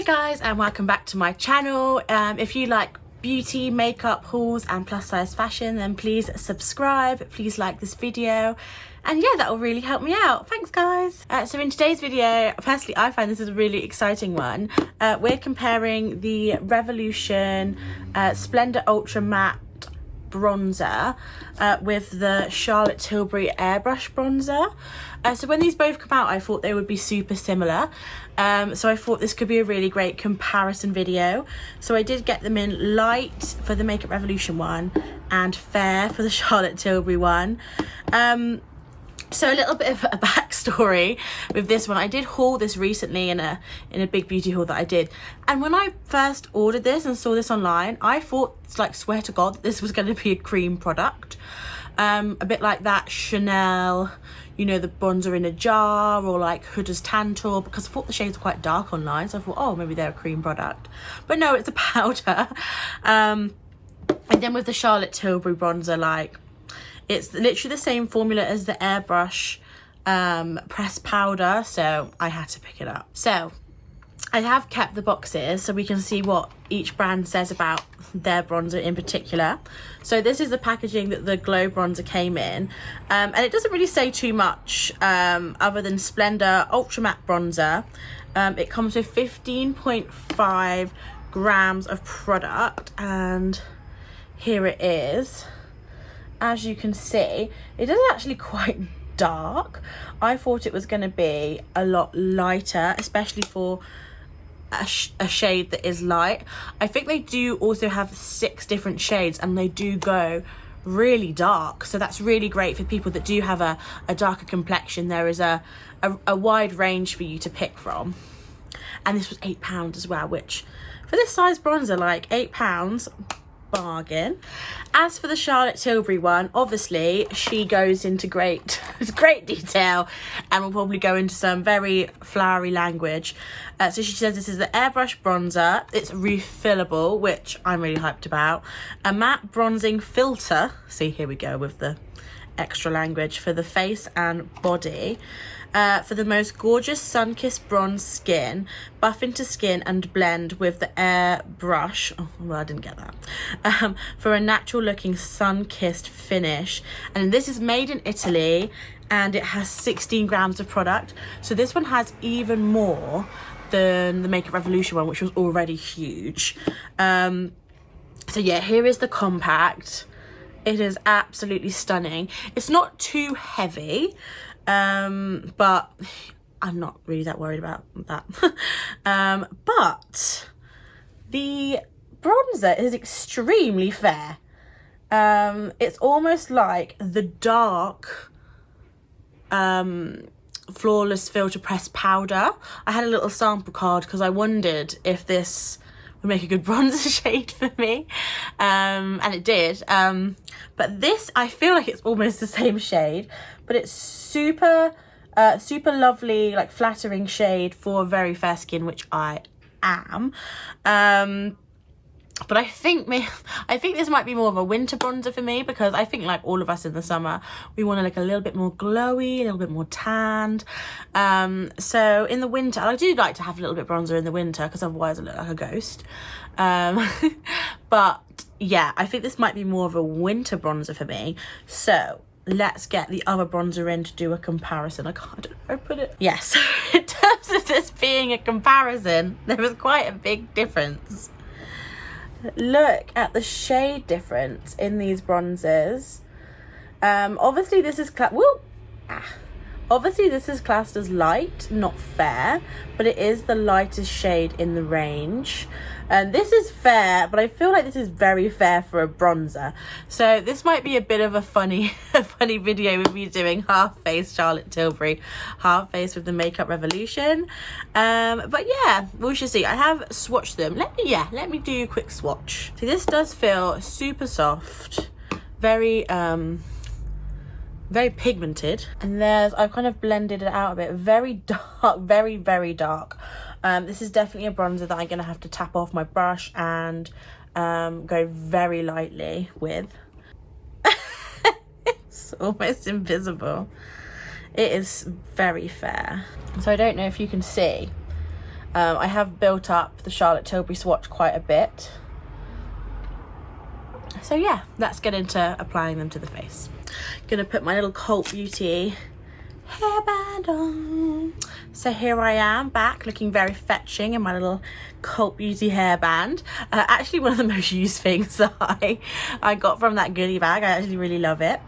guys, and welcome back to my channel. If you like beauty, makeup, hauls and plus size fashion, then please subscribe, please like this video, and yeah, that will really help me out. Thanks guys. So in today's video, personally I find this is a really exciting one. We're comparing the Revolution Splendour Ultra Matte Bronzer with the Charlotte Tilbury Airbrush Bronzer. So when these both come out, I thought they would be super similar. So I thought this could be a really great comparison video. So I did get them in light for the Makeup Revolution one and fair for the Charlotte Tilbury one. So a little bit of a backstory with this one. I did haul this recently in a big beauty haul that I did, and when I first ordered this and saw this online, I thought, like, swear to God, that this was going to be a cream product, a bit like that Chanel, you know, the bronzer in a jar, or like Huda's Tantor, because I thought the shades were quite dark online, so I thought, oh, maybe they're a cream product, but no, it's a powder. And then with the Charlotte Tilbury bronzer, like, it's literally the same formula as the Airbrush pressed powder, so I had to pick it up. So I have kept the boxes so we can see what each brand says about their bronzer in particular. So this is the packaging that the Glow bronzer came in, and it doesn't really say too much other than Splendour Ultra Matte Bronzer. It comes with 15.5 grams of product, and here it is. As you can see, it is actually quite dark. I thought it was going to be a lot lighter, especially for a shade that is light. I think they do also have 6 different shades, and they do go really dark, so that's really great for people that do have a darker complexion. There is a wide range for you to pick from, and this was £8 as well, which for this size bronzer, like, £8, bargain. As for the Charlotte Tilbury one, obviously she goes into great detail, and will probably go into some very flowery language. So she says this is the Airbrush Bronzer. It's refillable, which I'm really hyped about. A matte bronzing filter, see, here we go with the extra language, for the face and body. For the most gorgeous sun-kissed bronze skin, buff into skin and blend with the Airbrush. Oh, well, I didn't get that. For a natural looking sun-kissed finish. And this is made in Italy, and it has 16 grams of product. So this one has even more than the Makeup Revolution one, which was already huge. So yeah, here is the compact. It is absolutely stunning. It's not too heavy, but I'm not really that worried about that. But the bronzer is extremely fair. It's almost like the dark Flawless Filter Pressed Powder. I had a little sample card because I wondered if this would make a good bronzer shade for me, and it did. But this, I feel like it's almost the same shade, but it's super lovely, like, flattering shade for very fair skin, which I am. But I think this might be more of a winter bronzer for me, because I think, like all of us in the summer, we want to look a little bit more glowy, a little bit more tanned. So in the winter, I do like to have a little bit of bronzer in the winter, because otherwise I look like a ghost. But yeah, I think this might be more of a winter bronzer for me. So let's get the other bronzer in to do a comparison. I don't know how to put it. Yes, in terms of this being a comparison, there is quite a big difference. Look at the shade difference in these bronzers. Obviously this is obviously this is classed as light, not fair, but it is the lightest shade in the range. And this is fair, but I feel like this is very fair for a bronzer. So this might be a bit of a funny video with me doing half face Charlotte Tilbury, half face with the Makeup Revolution. But yeah, we should see. I have swatched them. Let me do a quick swatch. See, this does feel super soft, very pigmented, and I've kind of blended it out a bit. Very dark, very dark. This is definitely a bronzer that I'm gonna have to tap off my brush and go very lightly with. It's almost invisible. It is very fair. So I don't know if you can see, I have built up the Charlotte Tilbury swatch quite a bit. So yeah, let's get into applying them to the face. Gonna put my little Cult Beauty hairband on. So here I am back looking very fetching in my little Cult Beauty hairband. Actually one of the most used things that I got from that goodie bag. I actually really love it.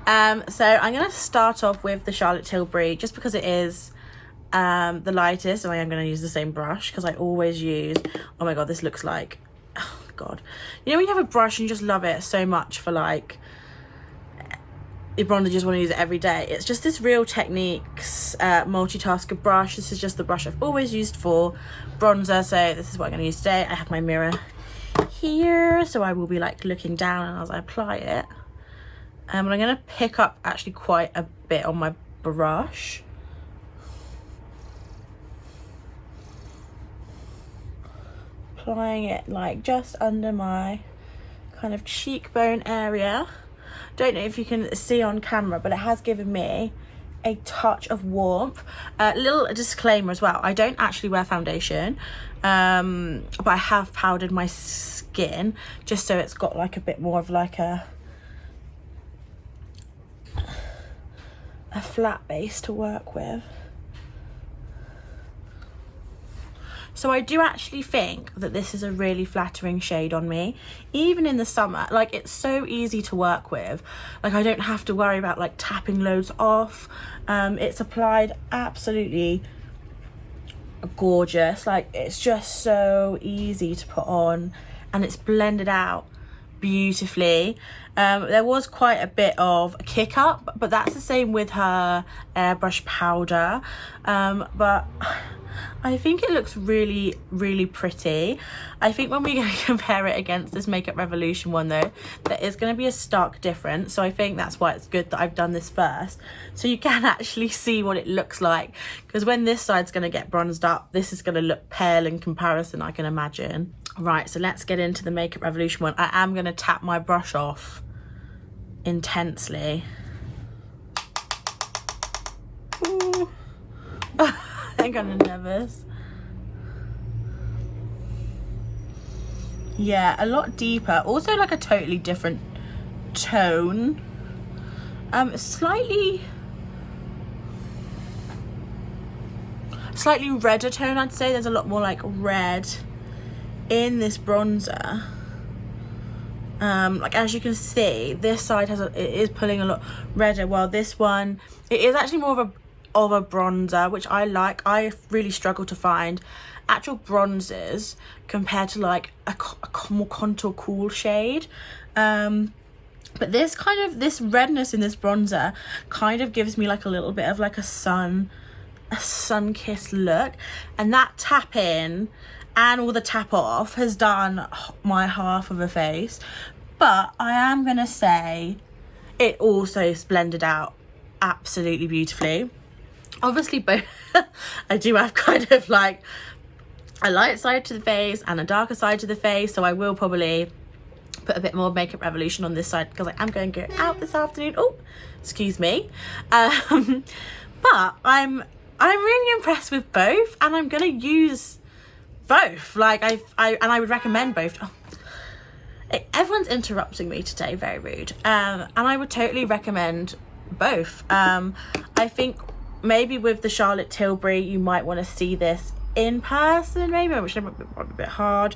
So I'm going to start off with the Charlotte Tilbury just because it is the lightest, and I am going to use the same brush because I always use, oh my god, this looks like, oh god, you know when you have a brush and you just love it so much for like your bronzer, just want to use it every day. It's just this Real Techniques multitasker brush. This is just the brush I've always used for bronzer, so this is what I'm going to use today. I have my mirror here, so I will be like looking down as I apply it. And I'm going to pick up actually quite a bit on my brush. Applying it like just under my kind of cheekbone area. Don't know if you can see on camera, but it has given me a touch of warmth. Little disclaimer as well, I don't actually wear foundation, but I have powdered my skin just so it's got like a bit more of like a flat base to work with. So I do actually think that this is a really flattering shade on me, even in the summer. Like, it's so easy to work with. Like, I don't have to worry about like tapping loads off. It's applied absolutely gorgeous. Like, it's just so easy to put on, and it's blended out beautifully. There was quite a bit of a kick up, but that's the same with her airbrush powder. But I think it looks really, really pretty. I think when we're going to compare it against this Makeup Revolution one though, there is going to be a stark difference. So I think that's why it's good that I've done this first, so you can actually see what it looks like. Because when this side's going to get bronzed up, this is going to look pale in comparison, I can imagine. Right, so let's get into the Makeup Revolution one. I am going to tap my brush off intensely. Ooh. I'm kind of nervous. Yeah, a lot deeper. Also like a totally different tone. Slightly redder tone, I'd say. There's a lot more like red in this bronzer. Like, as you can see, this side it is pulling a lot redder, while this one, it is actually more of a bronzer, which I like. I really struggle to find actual bronzers compared to like a more contour cool shade. But this redness in this bronzer kind of gives me like a little bit of like a sun-kissed look, and that tap in and all the tap off has done my half of a face. But I am gonna say it also blended out absolutely beautifully. Obviously both I do have kind of like a light side to the face and a darker side to the face, so I will probably put a bit more Makeup Revolution on this side because I am going to go out this afternoon. Oh, excuse me. But I'm really impressed with both, and I'm gonna use both. Like, I would recommend both. Oh, everyone's interrupting me today, very rude. And I would totally recommend both. I think maybe with the Charlotte Tilbury you might want to see this in person, maybe, which might be a bit hard,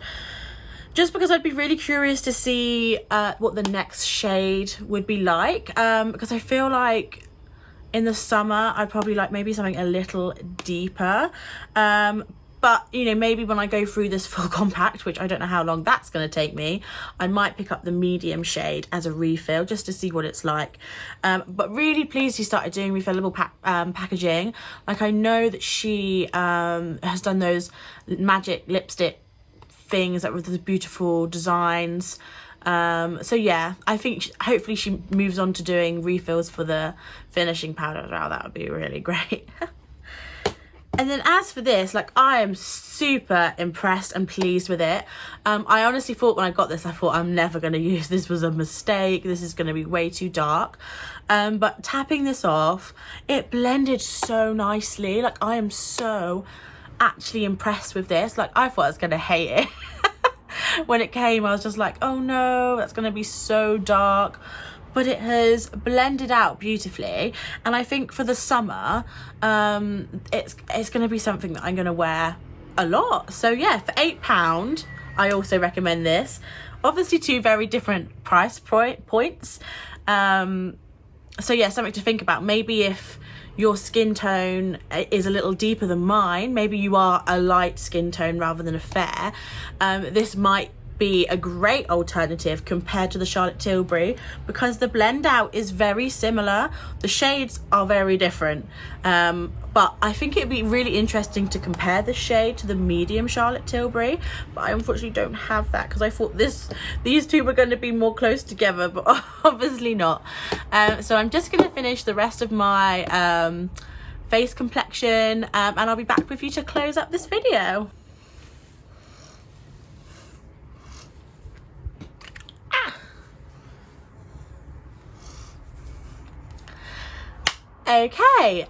just because I'd be really curious to see what the next shade would be like, because I feel like in the summer I'd probably like maybe something a little deeper. But, you know, maybe when I go through this full compact, which I don't know how long that's going to take me, I might pick up the medium shade as a refill just to see what it's like. But really pleased she started doing refillable packaging. Like, I know that she has done those magic lipstick things that with the beautiful designs. So yeah, I think hopefully she moves on to doing refills for the finishing powder as well. That would be really great. And then as for this, like, I am super impressed and pleased with it. I honestly thought when I got this, I thought I'm never going to use this. Was a mistake. This is going to be way too dark. But tapping this off, it blended so nicely. Like, I am so actually impressed with this. Like, I thought I was gonna hate it. When it came, I was just like, oh no, that's gonna be so dark. But it has blended out beautifully, and I think for the summer, it's gonna be something that I'm gonna wear a lot. So yeah, for £8, I also recommend this. Obviously, two very different price points. So yeah, something to think about. Maybe if your skin tone is a little deeper than mine, maybe you are a light skin tone rather than a fair, this might be a great alternative compared to the Charlotte Tilbury, because the blend out is very similar. The shades are very different, but I think it'd be really interesting to compare the shade to the medium Charlotte Tilbury, but I unfortunately don't have that because I thought these two were going to be more close together, but obviously not. So I'm just going to finish the rest of my face complexion, and I'll be back with you to close up this video. Okay,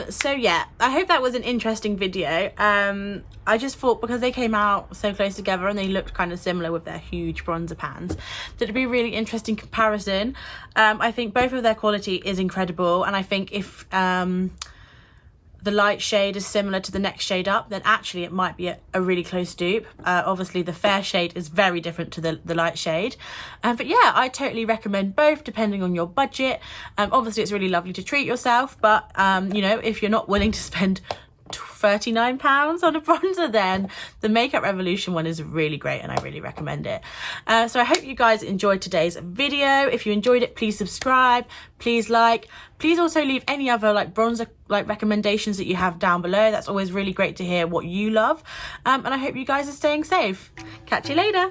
so yeah, I hope that was an interesting video. I just thought, because they came out so close together and they looked kind of similar with their huge bronzer pans, that it'd be a really interesting comparison. I think both of their quality is incredible, and I think if the light shade is similar to the next shade up, then actually it might be a really close dupe. Obviously the fair shade is very different to the light shade, but yeah, I totally recommend both depending on your budget. Obviously it's really lovely to treat yourself, but you know, if you're not willing to spend £39 on a bronzer, then the Makeup Revolution one is really great and I really recommend it. So I hope you guys enjoyed today's video. If you enjoyed it, please subscribe, please like, please also leave any other like bronzer like recommendations that you have down below. That's always really great to hear what you love, and I hope you guys are staying safe. Catch you later.